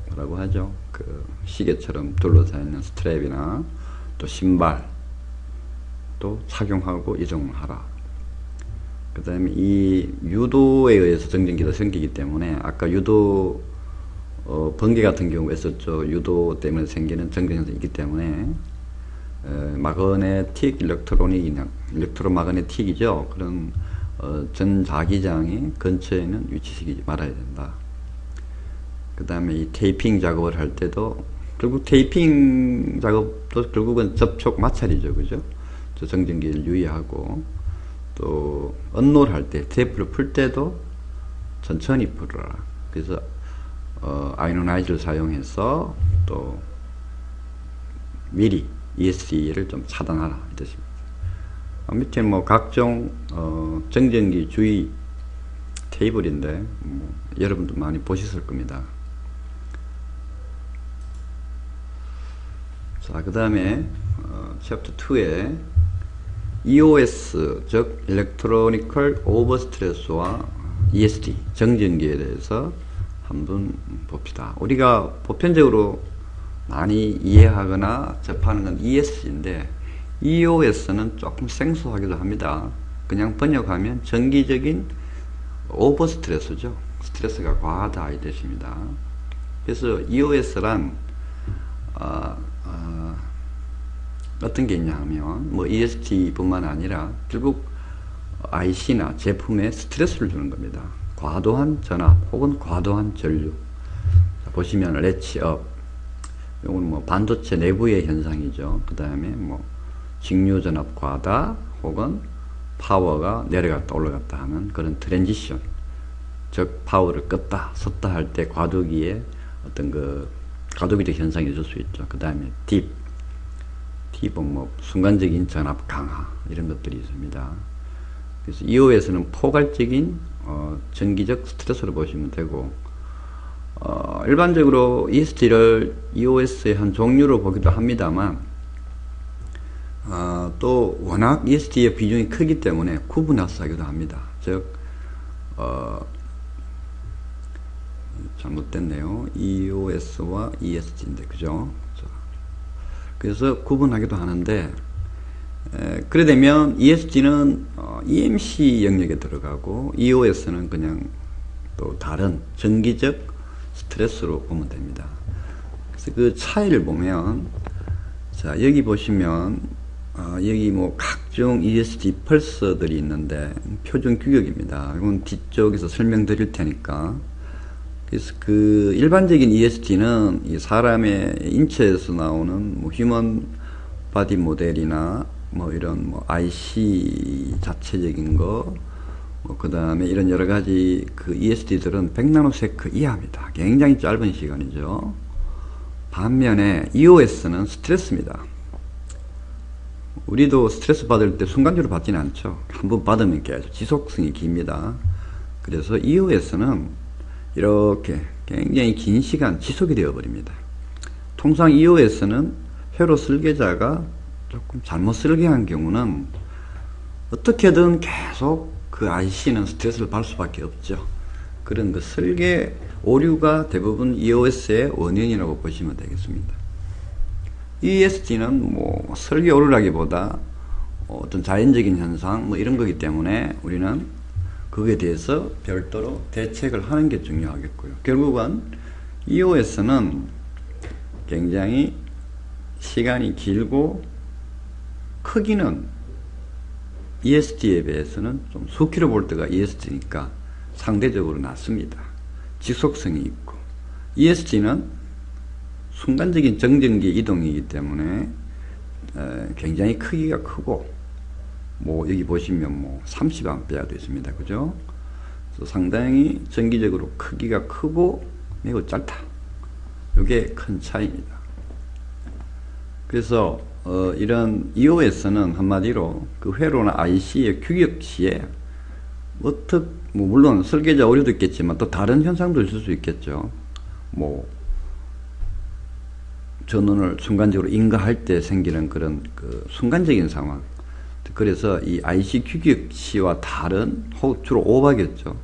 뭐라고 하죠? 그 시계처럼 둘러싸여 있는 스트랩이나 또 신발 또 착용하고 이동을 하라. 그 다음에 이 유도에 의해서 정전기가 생기기 때문에 아까 유도 번개 같은 경우 있었죠. 유도 때문에 생기는 정전 현상이 있기 때문에 마그네틱 일렉트로마그네틱이죠. 그런 전자기장의 근처에는 위치시키지 말아야 된다. 그 다음에 이 테이핑 작업을 할 때도 결국 테이핑 작업도 결국은 접촉 마찰이죠, 그죠? 저 정전기를 유의하고, 또 언로를 할 때 테이프를 풀 때도 천천히 풀어라. 그래서 아이오나이저를 사용해서 또 미리 ESD를 좀 차단하라 이 뜻입니다. 밑에 뭐 각종 정전기 주의 테이블인데 여러분도 많이 보셨을 겁니다. 자, 그 다음에 챕터 2에 EOS, 즉 일렉트로니컬 오버스트레스와 ESD, 정전기에 대해서 한번 봅시다. 우리가 보편적으로 많이 이해하거나 접하는 건 ES인데 EOS는 조금 생소하기도 합니다. 그냥 번역하면 정기적인 오버스트레스죠. 스트레스가 과하다 이 뜻입니다. 그래서 EOS란 어떤 게 있냐 하면 뭐 ESD 뿐만 아니라 결국 IC나 제품에 스트레스를 주는 겁니다. 과도한 전압 혹은 과도한 전류. 자, 보시면 레치업, 이건 뭐 반도체 내부의 현상이죠. 그 다음에 뭐 직류 전압 과다 혹은 파워가 내려갔다 올라갔다 하는 그런 트랜지션, 즉 파워를 껐다 섰다 할 때 과도기에 어떤 그 과도기적 현상이 있을 수 있죠. 그 다음에 딥은 뭐 순간적인 전압 강화 이런 것들이 있습니다. 그래서 EOS는 포괄적인 전기적 스트레스로 보시면 되고, 일반적으로 ESD를 EOS의 한 종류로 보기도 합니다만 또 워낙 ESD의 비중이 크기 때문에 구분해서 하기도 합니다. 즉 잘못됐네요. EOS와 ESG인데, 그죠? 그래서 구분하기도 하는데, 그래 되면 ESG는 EMC 영역에 들어가고, EOS는 그냥 또 다른 정기적 스트레스로 보면 됩니다. 그래서 그 차이를 보면, 자, 여기 보시면, 여기 뭐 각종 ESG 펄서들이 있는데, 표준 규격입니다. 이건 뒤쪽에서 설명드릴 테니까. 그래서 그 일반적인 ESG는 이 사람의 인체에서 나오는 뭐 휴먼 바디 모델이나 뭐 이런 뭐 IC 자체적인 거, 뭐 그 다음에 이런 여러 가지 그 ESG들은 100나노세크 이하입니다. 굉장히 짧은 시간이죠. 반면에 EOS는 스트레스입니다. 우리도 스트레스 받을 때 순간적으로 받지는 않죠. 한번 받으면 계속 지속성이 깁니다. 그래서 EOS는 이렇게 굉장히 긴 시간 지속이 되어버립니다. 통상 EOS는 회로 설계자가 조금 잘못 설계한 경우는 어떻게든 계속 그 IC는 스트레스를 받을 수밖에 없죠. 그런 그 설계 오류가 대부분 EOS의 원인이라고 보시면 되겠습니다. ESG는 뭐 설계 오류라기보다 어떤 자연적인 현상 뭐 이런 거기 때문에 우리는 그거에 대해서 별도로 대책을 하는 게 중요하겠고요. 결국은 EOS는 굉장히 시간이 길고 크기는 ESG에 비해서는 좀 수킬로볼트가 ESG니까 상대적으로 낮습니다. 지속성이 있고, ESG는 순간적인 정전기 이동이기 때문에 굉장히 크기가 크고, 뭐 여기 보시면 뭐 30A도 있습니다. 그죠? 그래서 상당히 정기적으로 크기가 크고 매우 짧다. 이게 큰 차이입니다. 그래서 이런 EOS는 한마디로 그 회로나 IC의 규격 시에 뭐 물론 설계자 오류도 있겠지만 또 다른 현상도 있을 수 있겠죠. 뭐 전원을 순간적으로 인가할 때 생기는 그런 그 순간적인 상황. 그래서 이 IC 규격 시와 다른 주로 오바겠죠.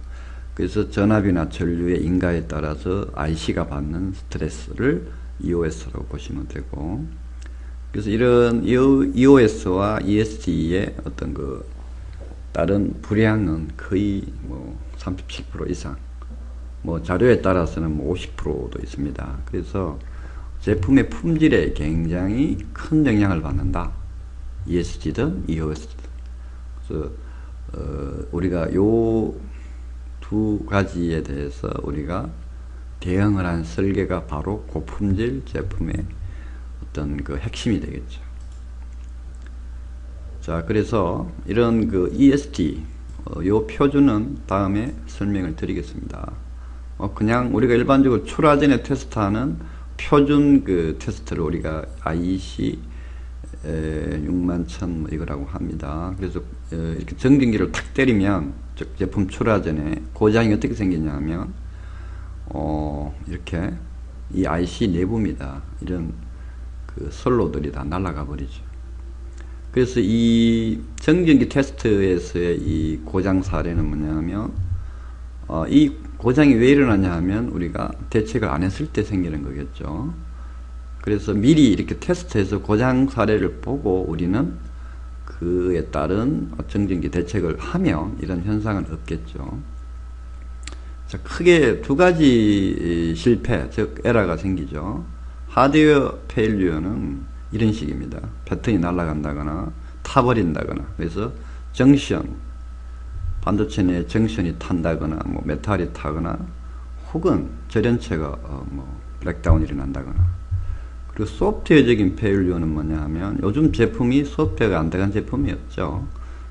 그래서 전압이나 전류의 인가에 따라서 IC가 받는 스트레스를 EOS라고 보시면 되고, 그래서 이런 EOS와 ESG의 어떤 그 다른 불량은 거의 뭐 37% 이상, 뭐 자료에 따라서는 뭐 50%도 있습니다. 그래서 제품의 품질에 굉장히 큰 영향을 받는다. ESG든 EOS든. 그래서 우리가 요 두 가지에 대해서 우리가 대응을 한 설계가 바로 고품질 제품의 어떤 그 핵심이 되겠죠. 자, 그래서 이런 그 ESG 요 표준은 다음에 설명을 드리겠습니다. 그냥 우리가 일반적으로 출하전에 테스트하는 표준 그 테스트를 우리가 IEC 61,000 이거라고 합니다. 그래서 이렇게 정전기를 탁 때리면 즉 제품 출하 전에 고장이 어떻게 생기냐면 이렇게 이 IC 내부입니다. 이런 그 선로들이 다 날아가 버리죠. 그래서 이 정전기 테스트에서의 이 고장 사례는 뭐냐면 이 고장이 왜 일어나냐 하면 우리가 대책을 안 했을 때 생기는 거겠죠. 그래서 미리 이렇게 테스트해서 고장 사례를 보고 우리는 그에 따른 정전기 대책을 하면 이런 현상은 없겠죠. 자, 크게 두 가지 실패, 즉 에러가 생기죠. 하드웨어 페일리어는 이런 식입니다. 패턴이 날아간다거나 타버린다거나, 그래서 정션, 반도체 내 정션이 탄다거나 뭐 메탈이 타거나, 혹은 절연체가 블랙다운이 일어난다거나. 그리고 소프트웨어적인 페일리어는 뭐냐 하면 요즘 제품이 소프트웨어가 안 들어간 제품이 없죠.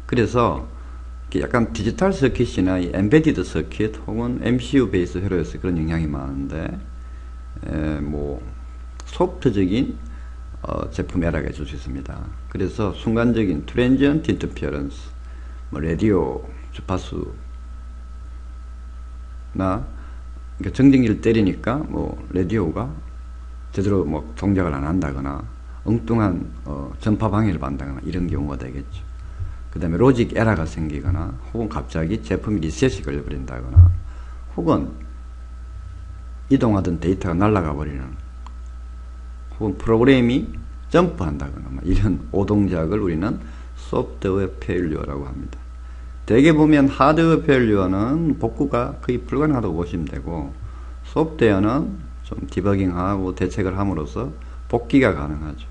그래서 약간 디지털 서킷이나 이 엠베디드 서킷 혹은 MCU 베이스 회로에서 그런 영향이 많은데 뭐 소프트적인 제품 에러가 있을 수 있습니다. 그래서 순간적인 트랜지언트 인터피어런스, 뭐 라디오 주파수나 그러니까 정전기를 때리니까 뭐 라디오가 제대로 뭐 동작을 안 한다거나 엉뚱한 전파 방해를 받는다거나 이런 경우가 되겠죠. 그 다음에 로직 에러가 생기거나 혹은 갑자기 제품이 리셋이 걸려버린다거나 혹은 이동하던 데이터가 날아가 버리는, 혹은 프로그램이 점프한다거나 이런 오동작을 우리는 소프트웨어 페일리어라고 합니다. 대개 보면 하드웨어 페일리어는 복구가 거의 불가능하다고 보시면 되고, 소프트웨어는 좀 디버깅하고 대책을 함으로써 복귀가 가능하죠.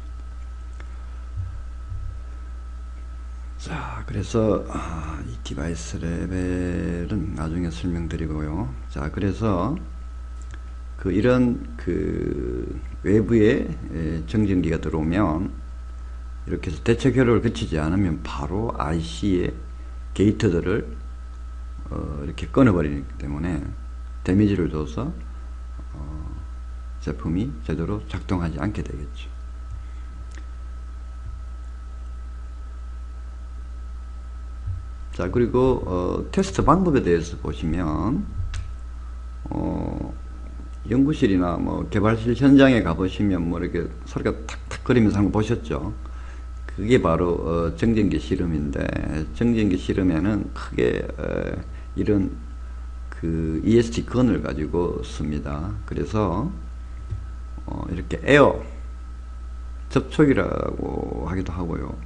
자, 그래서 이 디바이스 레벨은 나중에 설명드리고요. 자, 그래서 이런 외부에 정전기가 들어오면 이렇게 해서 대책 회로를 거치지 않으면 바로 IC의 게이트들을 이렇게 끊어버리기 때문에 데미지를 줘서 제품이 제대로 작동하지 않게 되겠죠. 자, 그리고 테스트 방법에 대해서 보시면 연구실이나 뭐 개발실 현장에 가보시면 뭐 이렇게 소리가 탁탁 거리면서 하는 거 보셨죠? 그게 바로 정전기 실험인데, 정전기 실험에는 크게 이런 EST 건을 가지고 씁니다. 그래서 이렇게 에어 접촉이라고 하기도 하고요.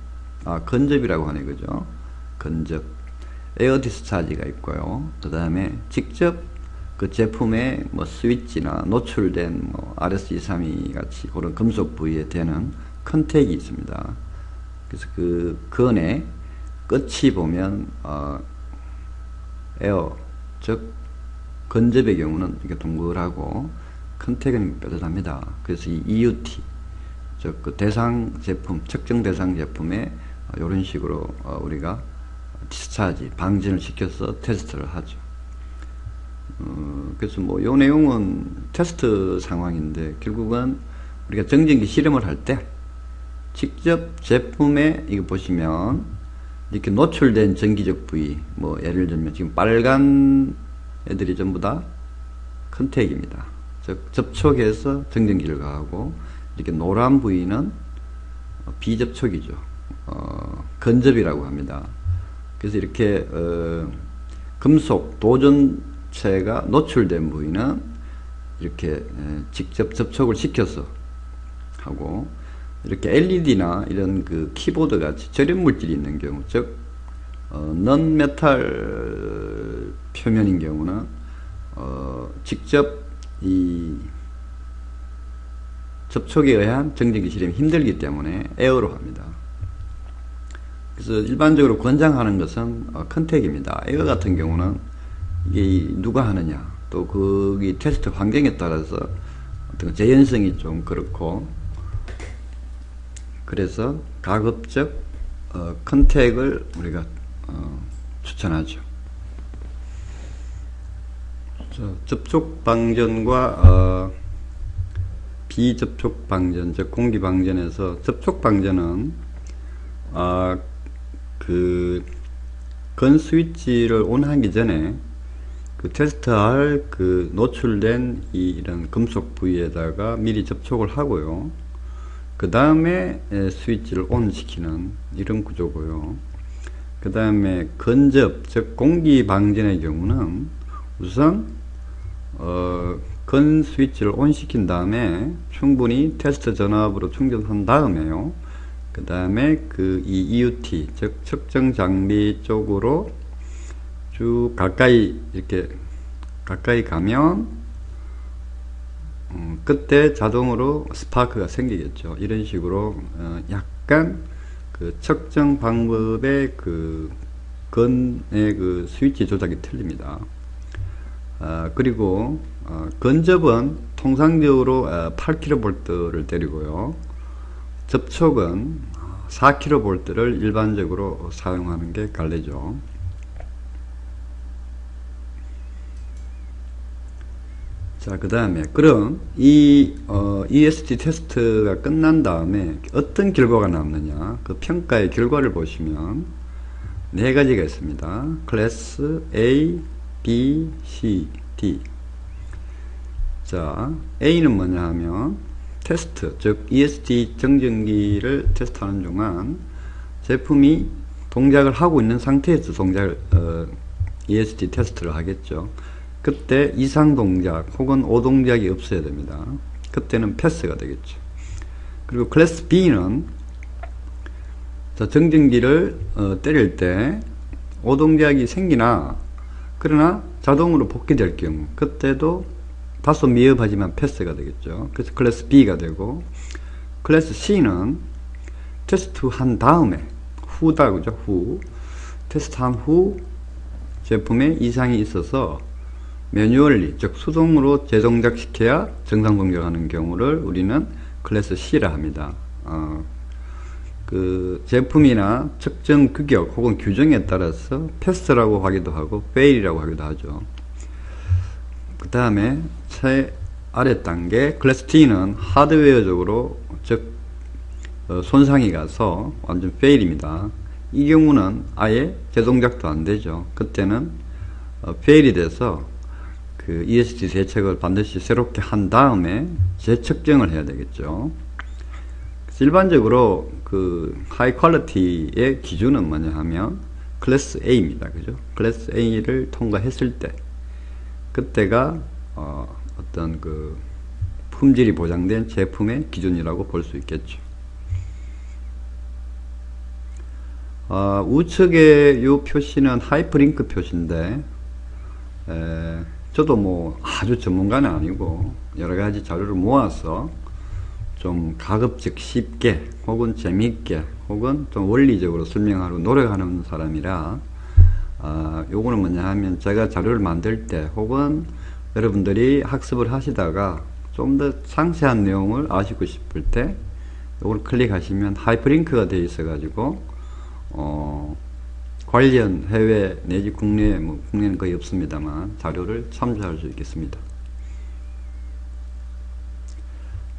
건접이라고 하네, 그죠? 건접. 에어 디스차지가 있고요. 그 다음에 직접 그 제품의 뭐 스위치나 노출된 뭐 RS232 같이 그런 금속 부위에 대는 컨택이 있습니다. 그래서 그 건의 끝이 보면 에어, 즉 건접의 경우는 이렇게 동글하고 컨택은 뾰족합니다. 그래서 이 EUT, 즉 그 대상 제품, 측정 대상 제품에 이런 식으로 우리가 디스차지, 방진을 시켜서 테스트를 하죠. 그래서 뭐 요 내용은 테스트 상황인데, 결국은 우리가 정전기 실험을 할 때 직접 제품에 이거 보시면 이렇게 노출된 전기적 부위, 뭐 예를 들면 지금 빨간 애들이 전부 다 컨택입니다. 즉 접촉해서 정전기를 가하고, 이렇게 노란 부위는 비접촉이죠. 건접이라고 합니다. 그래서 이렇게 금속 도전체가 노출된 부위는 이렇게 직접 접촉을 시켜서 하고, 이렇게 LED나 이런 그 키보드 같이 절연 물질이 있는 경우, 즉 넌 메탈 표면인 경우는 직접 이 접촉에 의한 정전기 실험이 힘들기 때문에 에어로 합니다. 그래서 일반적으로 권장하는 것은 컨택입니다. 에어 같은 경우는 이게 누가 하느냐, 또 거기 테스트 환경에 따라서 어떤 재현성이 좀 그렇고, 그래서 가급적 컨택을 우리가 추천하죠. 접촉 방전과 비접촉 방전, 즉 공기 방전에서 접촉 방전은 건 스위치를 온하기 전에 그 테스트할 그 노출된 이런 금속 부위에다가 미리 접촉을 하고요. 그 다음에 스위치를 온 시키는 이런 구조고요. 그 다음에 건접, 즉 공기 방전의 경우는 우선 건 스위치를 온 시킨 다음에 충분히 테스트 전압으로 충전한 다음에요. 그 다음에 이 EUT, 즉 측정 장비 쪽으로 쭉 가까이 이렇게 가까이 가면 그때 자동으로 스파크가 생기겠죠. 이런 식으로 약간 그 측정 방법의 그 건의 그 스위치 조작이 틀립니다. 그리고 건접은 통상적으로 8kV를 때리고요. 접촉은 4kV를 일반적으로 사용하는 게 관례죠. 자, 그 다음에 그럼 이 EST 테스트가 끝난 다음에 어떤 결과가 남느냐, 그 평가의 결과를 보시면 네 가지가 있습니다. 클래스 A, B, C, D. 자, A는 뭐냐 하면 테스트, 즉 EST 정전기를 테스트하는 동안 제품이 동작을 하고 있는 상태에서 EST 테스트를 하겠죠. 그때 이상 동작 혹은 오동작이 없어야 됩니다. 그때는 패스가 되겠죠. 그리고 클래스 B는 정전기를 때릴 때 오동작이 생기나 그러나 자동으로 복귀될 경우 그때도 다소 미흡하지만 패스가 되겠죠. 그래서 클래스 B가 되고, 클래스 C는 테스트 한 다음에 후다 그죠. 후 테스트한 후 제품에 이상이 있어서 매뉴얼리 즉 수동으로 재동작시켜야 정상 동작하는 경우를 우리는 클래스 C라 합니다. 그 제품이나 측정 규격 혹은 규정에 따라서 패스라고 하기도 하고 페일이라고 하기도 하죠. 그 다음에 제 아래 단계 클래스 D는 하드웨어적으로 즉 손상이 가서 완전 페일입니다. 이 경우는 아예 재동작도 안 되죠. 그때는 페일이 돼서 그 ESD 대책을 반드시 새롭게 한 다음에 재측정을 해야 되겠죠. 일반적으로 그 하이 퀄리티의 기준은 뭐냐 하면 클래스 A입니다. 그죠? 클래스 A를 통과했을 때 그때가 어떤 그 품질이 보장된 제품의 기준이라고 볼 수 있겠죠. 우측의 이 표시는 하이퍼링크 표시인데 저도 뭐 아주 전문가는 아니고 여러가지 자료를 모아서 좀 가급적 쉽게 혹은 재미있게 혹은 좀 원리적으로 설명하려고 노력하는 사람이라 요거는 뭐냐 하면 제가 자료를 만들 때 혹은 여러분들이 학습을 하시다가 좀 더 상세한 내용을 아시고 싶을 때 요걸 클릭하시면 하이퍼링크가 되어 있어 가지고 관련 해외 내지 국내 뭐 국내는 거의 없습니다만 자료를 참조할 수 있겠습니다.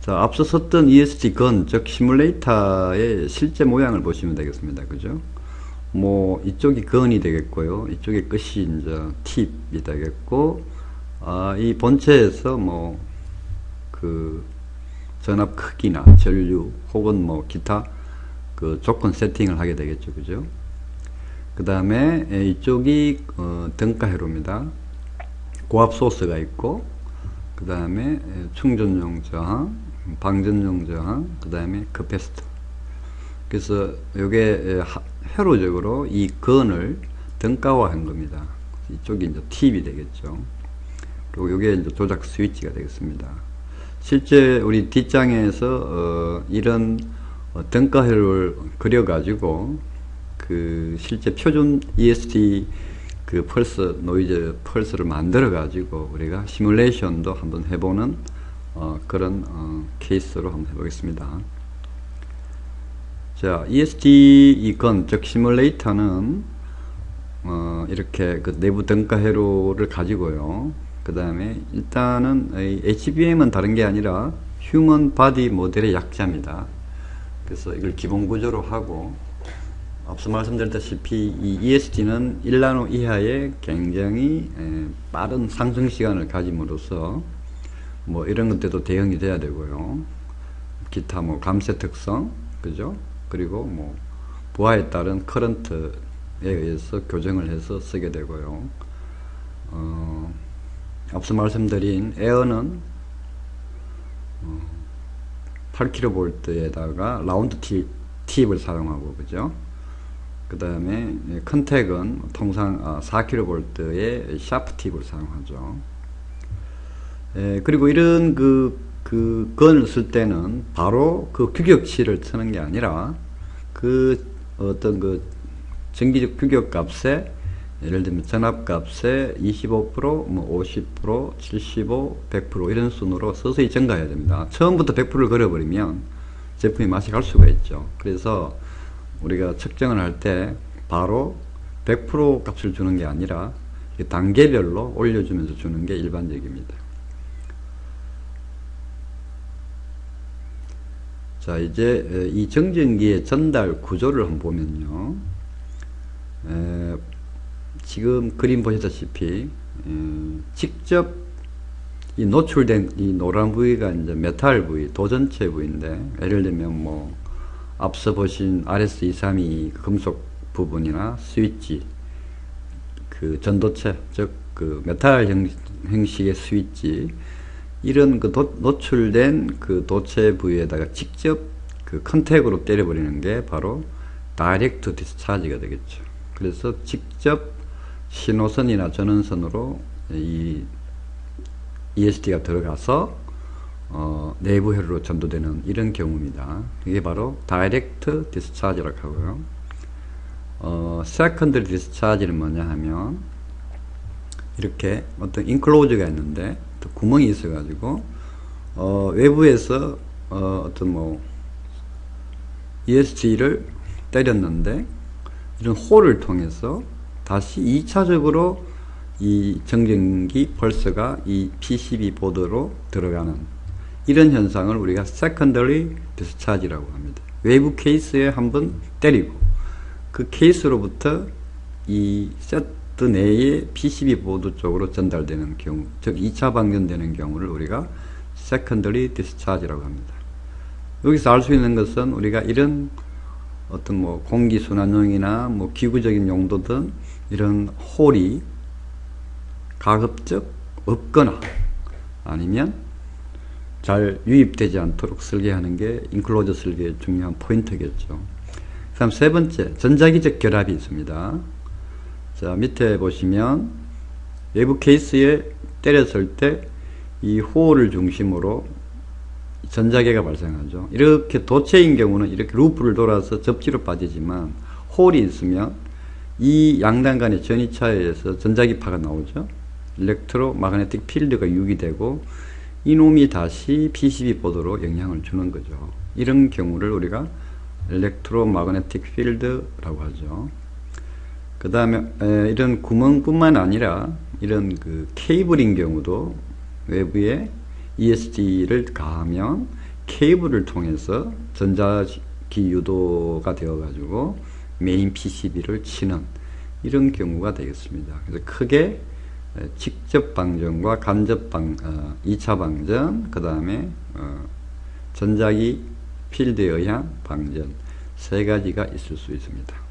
자, 앞서 썼던 ESD 건, 즉 시뮬레이터의 실제 모양을 보시면 되겠습니다. 그죠? 뭐 이쪽이 건이 되겠고요. 이쪽이 끝이 이제 팁이 되겠고, 이 본체에서 뭐 그 전압 크기나 전류 혹은 뭐 기타 그 조건 세팅을 하게 되겠죠. 그죠? 그 다음에 이쪽이 등가 회로입니다. 고압 소스가 있고, 그 다음에 충전용 저항, 방전용 저항, 그 다음에 커패시터. 그래서 요게 회로적으로 이 건을 등가화한 겁니다. 이쪽이 이제 팁이 되겠죠. 그리고 요게 이제 조작 스위치가 되겠습니다. 실제 우리 뒷장에서 이런 등가 회로를 그려가지고 그 실제 표준 ESD 그 펄스 노이즈 펄스를 만들어 가지고 우리가 시뮬레이션도 한번 해보는 그런 케이스로 한번 해보겠습니다. 자, ESD 이건 즉 시뮬레이터는 이렇게 그 내부 등가 회로를 가지고요. 그 다음에 일단은 HBM은 다른 게 아니라 휴먼 바디 모델의 약자입니다. 그래서 이걸 기본 구조로 하고, 앞서 말씀드렸다시피 이 ESD는 1나노 이하의 굉장히 빠른 상승 시간을 가짐으로써 뭐 이런 것들도 대응이 돼야 되고요. 기타 뭐 감쇄 특성, 그죠? 그리고 뭐 부하에 따른 커런트에 의해서 교정을 해서 쓰게 되고요. 앞서 말씀드린 에어는 8kV에다가 라운드 팁을 사용하고, 그죠? 그 다음에 컨택은 통상 4kV의 샤프 팁을 사용하죠. 그리고 이런 그 건을 쓸 때는 바로 그 규격치를 쓰는 게 아니라 그 어떤 그 전기적 규격 값에 예를 들면 전압 값에 25%, 뭐 50%, 75, 100% 이런 순으로 서서히 증가해야 됩니다. 처음부터 100%를 걸어버리면 제품이 맛이 갈 수가 있죠. 그래서 우리가 측정을 할 때 바로 100% 값을 주는 게 아니라 단계별로 올려주면서 주는 게 일반적입니다. 자, 이제 이 정전기의 전달 구조를 한번 보면요. 지금 그림 보시다시피 직접 이 노출된 이 노란 부위가 이제 메탈 부위, 도전체 부위인데, 예를 들면 뭐 앞서 보신 RS232 금속 부분이나 스위치, 그 전도체, 즉 그 메탈 형식의 스위치, 이런 그 노출된 그 도체 부위에다가 직접 그 컨택으로 때려버리는 게 바로 다이렉트 디스차지가 되겠죠. 그래서 직접 신호선이나 전원선으로 이 ESD가 들어가서 내부 혈로로 전도되는 이런 경우입니다. 이게 바로 다이렉트 디스차지라고 하고요. 세컨더리 디스차지는 뭐냐 하면, 이렇게 어떤 인클로즈가 있는데 또 구멍이 있어 가지고 외부에서 어떤 뭐 ESD를 때렸는데 이런 홀을 통해서 다시 2차적으로 이 정전기 펄스가 이 PCB 보드로 들어가는 이런 현상을 우리가 secondary discharge라고 합니다. 외부 케이스에 한번 때리고 그 케이스로부터 이 세트 내의 PCB 보드 쪽으로 전달되는 경우, 즉 2차 방전되는 경우를 우리가 secondary discharge라고 합니다. 여기서 알 수 있는 것은 우리가 이런 어떤 뭐 공기순환용이나 뭐 기구적인 용도든 이런 홀이 가급적 없거나 아니면 잘 유입되지 않도록 설계하는 게 인클로저 설계의 중요한 포인트겠죠. 그 다음 세 번째, 전자기적 결합이 있습니다. 자, 밑에 보시면 외부 케이스에 때렸을 때 이 홀을 중심으로 전자계가 발생하죠. 이렇게 도체인 경우는 이렇게 루프를 돌아서 접지로 빠지지만 홀이 있으면 이 양단 간의 전이차에 의해서 전자기파가 나오죠. 일렉트로 마그네틱 필드가 유기되고 이놈이 다시 PCB 보드로 영향을 주는 거죠. 이런 경우를 우리가 일렉트로 마그네틱 필드라고 하죠. 그 다음에 이런 구멍뿐만 아니라 이런 그 케이블인 경우도 외부에 ESD를 가하면 케이블을 통해서 전자기 유도가 되어 가지고 메인 PCB를 치는 이런 경우가 되겠습니다. 그래서 크게 직접 방전과 간접 2차 방전, 그 다음에 전자기 필드에 의한 방전 세 가지가 있을 수 있습니다.